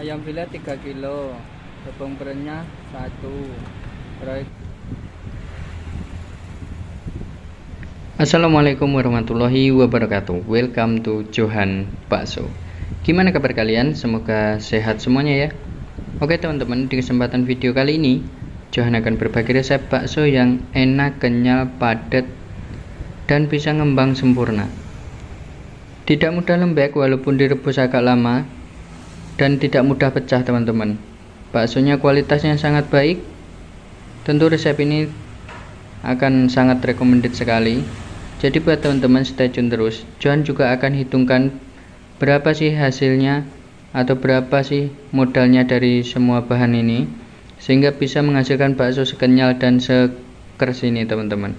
Ayam filet 3 kilo, tepung berennya 1. Assalamualaikum warahmatullahi wabarakatuh. Welcome to Johan Bakso. Gimana kabar kalian? Semoga sehat semuanya ya. Oke teman-teman, di kesempatan video kali ini Johan akan berbagi resep bakso yang enak, kenyal, padat, dan bisa ngembang sempurna. Tidak mudah lembek walaupun direbus agak lama, dan tidak mudah pecah teman-teman. Baksonya kualitasnya sangat baik. Tentu resep ini akan sangat recommended sekali. Jadi buat teman-teman stay tune terus. Johan juga akan hitungkan berapa sih hasilnya atau berapa sih modalnya dari semua bahan ini, sehingga bisa menghasilkan bakso sekenyal dan sekeras ini teman-teman.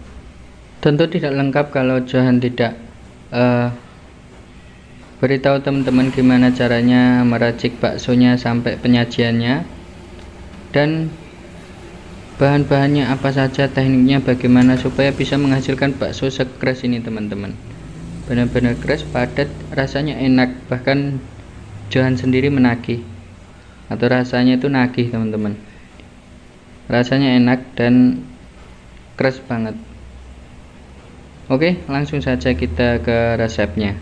Tentu tidak lengkap kalau Johan tidak beritahu teman-teman gimana caranya meracik baksonya sampai penyajiannya, dan bahan-bahannya apa saja, tekniknya bagaimana supaya bisa menghasilkan bakso sekeras ini teman-teman. Benar-benar keras, padat, rasanya enak, bahkan Johan sendiri menagih, atau rasanya itu nagih teman-teman. Rasanya enak dan keras banget. Oke, langsung saja kita ke resepnya.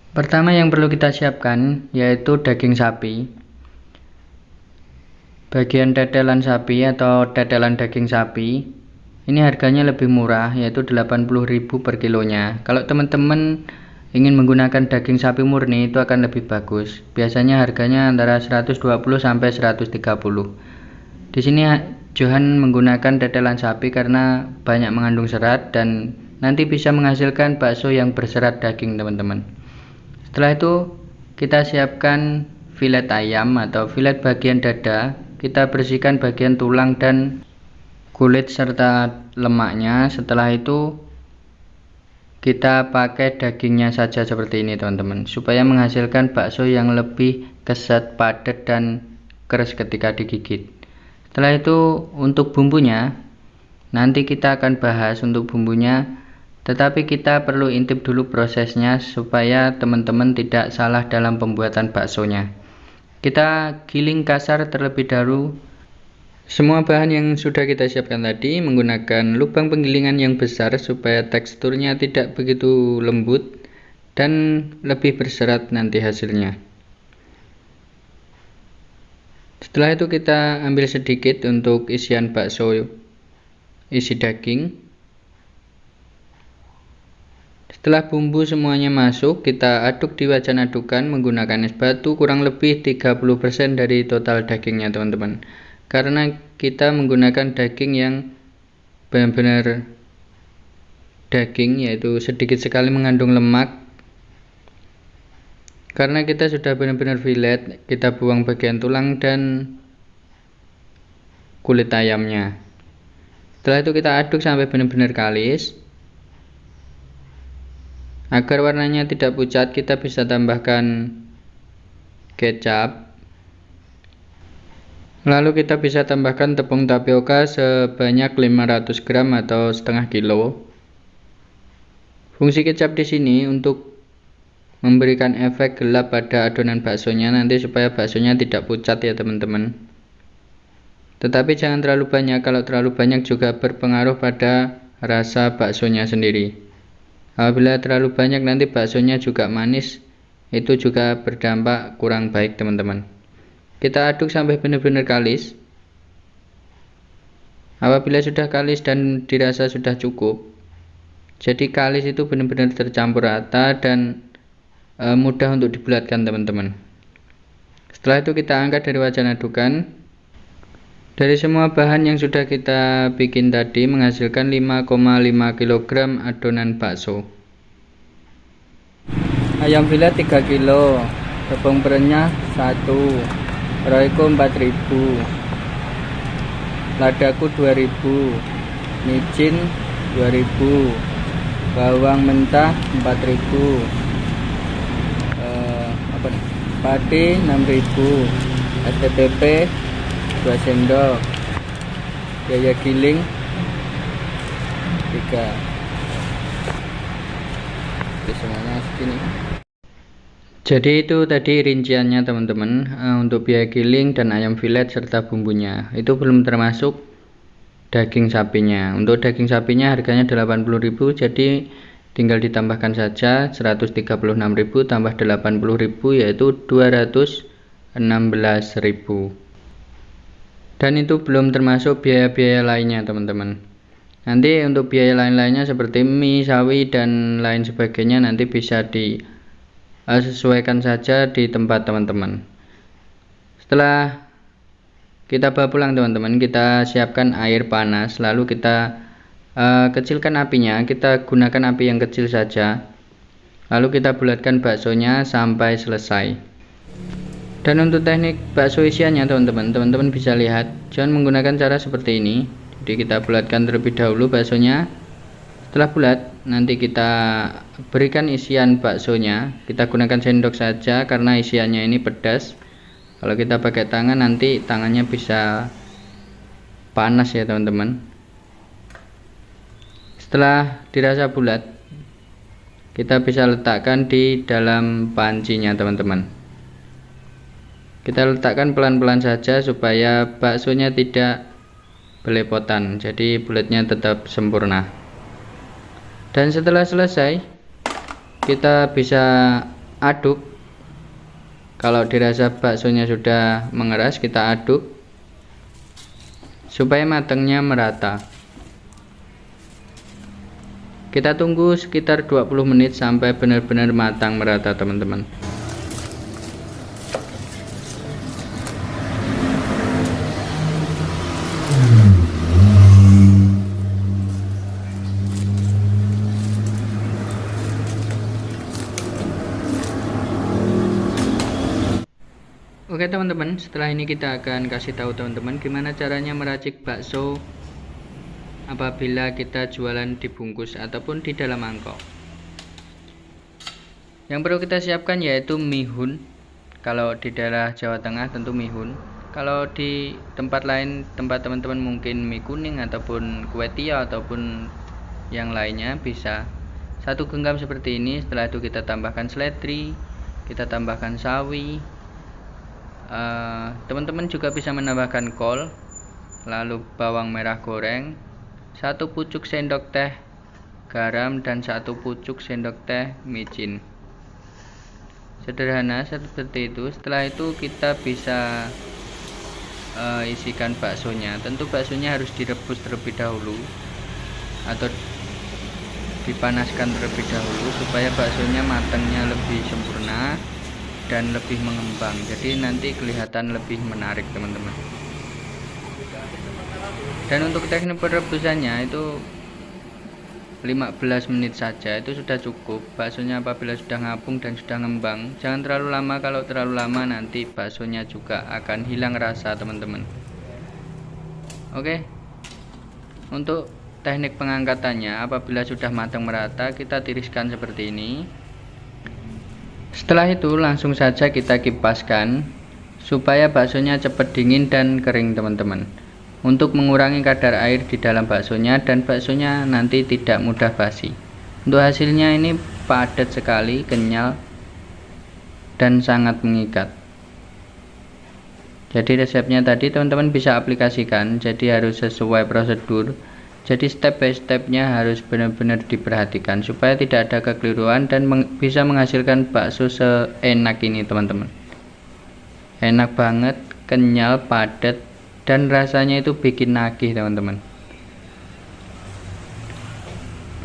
Pertama yang perlu kita siapkan yaitu daging sapi. Bagian tetelan sapi atau tetelan daging sapi ini harganya lebih murah, yaitu 80.000 per kilonya. Kalau teman-teman ingin menggunakan daging sapi murni itu akan lebih bagus. Biasanya harganya antara 120 sampai 130. Di sini Johan menggunakan tetelan sapi karena banyak mengandung serat dan nanti bisa menghasilkan bakso yang berserat daging teman-teman. Setelah itu kita siapkan filet ayam atau filet bagian dada. Kita bersihkan bagian tulang dan kulit serta lemaknya. Setelah itu kita pakai dagingnya saja seperti ini teman-teman, supaya menghasilkan bakso yang lebih kesat, padat, dan keras ketika digigit. Setelah itu untuk bumbunya nanti kita akan bahas untuk bumbunya, tetapi kita perlu intip dulu prosesnya supaya teman-teman tidak salah dalam pembuatan baksonya. Kita giling kasar terlebih dahulu semua bahan yang sudah kita siapkan tadi menggunakan lubang penggilingan yang besar supaya teksturnya tidak begitu lembut dan lebih berserat nanti hasilnya. Setelah itu kita ambil sedikit untuk isian bakso isi daging. Setelah bumbu semuanya masuk, kita aduk di wajan adukan menggunakan es batu kurang lebih 30% dari total dagingnya teman-teman. Karena kita menggunakan daging yang benar-benar daging, yaitu sedikit sekali mengandung lemak. Karena kita sudah benar-benar filet, kita buang bagian tulang dan kulit ayamnya. Setelah itu kita aduk sampai benar-benar kalis. Agar warnanya tidak pucat, kita bisa tambahkan kecap. Lalu kita bisa tambahkan tepung tapioka sebanyak 500 gram atau setengah kilo. Fungsi kecap di sini untuk memberikan efek gelap pada adonan baksonya nanti supaya baksonya tidak pucat ya teman-teman. Tetapi jangan terlalu banyak, kalau terlalu banyak juga berpengaruh pada rasa baksonya sendiri. Apabila terlalu banyak nanti baksonya juga manis, itu juga berdampak kurang baik teman-teman. Kita aduk sampai benar-benar kalis. Apabila sudah kalis dan dirasa sudah cukup, jadi kalis itu benar-benar tercampur rata dan mudah untuk dibulatkan teman-teman. Setelah itu kita angkat dari wajan adukan. Dari semua bahan yang sudah kita bikin tadi menghasilkan 5,5 kg adonan bakso. Ayam filet 3 kilo, tepung berennya 1, royco 4.000, ladaku 2.000, micin 2.000, bawang mentah 4.000, padi 6.000, STPP 2 sendok, biaya giling 3. Oke, semuanya segini. Jadi itu tadi rinciannya teman-teman, untuk biaya giling dan ayam filet serta bumbunya. Itu belum termasuk daging sapinya. Untuk daging sapinya harganya 80.000, jadi tinggal ditambahkan saja 136.000 tambah 80.000 yaitu 216.000. Dan itu belum termasuk biaya-biaya lainnya teman-teman. Nanti untuk biaya lain-lainnya seperti mie, sawi dan lain sebagainya nanti bisa disesuaikan saja di tempat teman-teman. Setelah kita bawa pulang teman-teman, kita siapkan air panas, lalu kita kecilkan apinya, kita gunakan api yang kecil saja, lalu kita bulatkan baksonya sampai selesai. Dan untuk teknik bakso isiannya teman-teman bisa lihat, jangan menggunakan cara seperti ini. Jadi kita bulatkan terlebih dahulu baksonya. Setelah bulat, nanti kita berikan isian baksonya. Kita gunakan sendok saja karena isiannya ini pedas. Kalau kita pakai tangan nanti tangannya bisa panas ya teman-teman. Setelah dirasa bulat, kita bisa letakkan di dalam pancinya teman-teman. Kita letakkan pelan-pelan saja supaya baksonya tidak belepotan, jadi bulatnya tetap sempurna. Dan setelah selesai, kita bisa aduk. Kalau dirasa baksonya sudah mengeras, kita aduk supaya matangnya merata. Kita tunggu sekitar 20 menit sampai benar-benar matang merata teman-teman. Oke teman-teman, setelah ini kita akan kasih tahu teman-teman gimana caranya meracik bakso apabila kita jualan dibungkus ataupun di dalam mangkok. Yang perlu kita siapkan yaitu mihun. Kalau di daerah Jawa Tengah tentu mihun. Kalau di tempat lain, tempat teman-teman mungkin mie kuning ataupun kue tiaw ataupun yang lainnya, bisa 1 genggam seperti ini. Setelah itu kita tambahkan seledri, kita tambahkan sawi. Teman-teman juga bisa menambahkan kol, lalu bawang merah goreng, 1 pucuk sendok teh garam dan 1 pucuk sendok teh micin. Sederhana seperti itu. Setelah itu kita bisa isikan baksonya. Tentu baksonya harus direbus terlebih dahulu atau dipanaskan terlebih dahulu supaya baksonya matangnya lebih sempurna dan lebih mengembang, jadi nanti kelihatan lebih menarik teman-teman. Dan untuk teknik perebusannya itu 15 menit saja itu sudah cukup. Baksonya apabila sudah ngapung dan sudah ngembang, jangan terlalu lama. Kalau terlalu lama nanti baksonya juga akan hilang rasa teman-teman. Oke, untuk teknik pengangkatannya, apabila sudah matang merata, kita tiriskan seperti ini. Setelah itu langsung saja kita kipaskan supaya baksonya cepat dingin dan kering teman-teman, untuk mengurangi kadar air di dalam baksonya dan baksonya nanti tidak mudah basi. Untuk hasilnya ini padat sekali, kenyal dan sangat mengikat. Jadi resepnya tadi teman-teman bisa aplikasikan, jadi harus sesuai prosedur. Jadi step by stepnya harus benar-benar diperhatikan supaya tidak ada kekeliruan dan bisa menghasilkan bakso seenak ini teman-teman. Enak banget, kenyal, padat, dan rasanya itu bikin nagih teman-teman.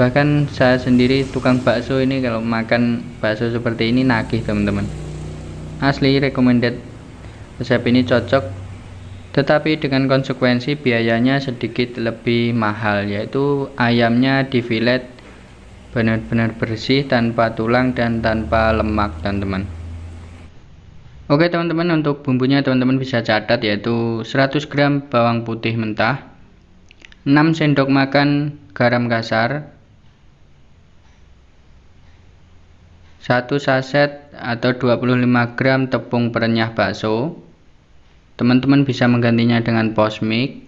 Bahkan saya sendiri tukang bakso ini kalau makan bakso seperti ini nagih teman-teman. Asli recommended, resep ini cocok. Tetapi dengan konsekuensi biayanya sedikit lebih mahal, yaitu ayamnya di filet benar-benar bersih, tanpa tulang dan tanpa lemak teman-teman. Oke teman-teman, untuk bumbunya teman-teman bisa catat, yaitu 100 gram bawang putih mentah, 6 sendok makan garam kasar, 1 saset atau 25 gram tepung perenyah bakso. Teman-teman bisa menggantinya dengan posmik.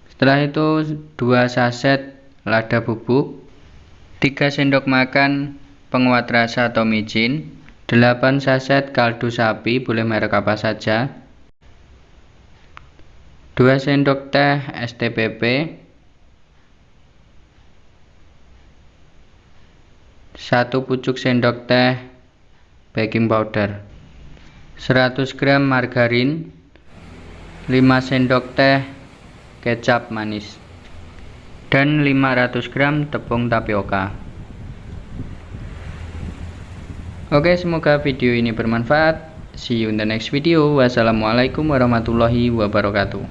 Setelah itu 2 saset lada bubuk, 3 sendok makan penguat rasa atau micin, 8 saset kaldu sapi, boleh merek apa saja. 2 sendok teh STPP, 1 pucuk sendok teh baking powder, 100 gram margarin, 5 sendok teh kecap manis, dan 500 gram tepung tapioka. Oke, semoga video ini bermanfaat. See you in the next video. Wassalamualaikum warahmatullahi wabarakatuh.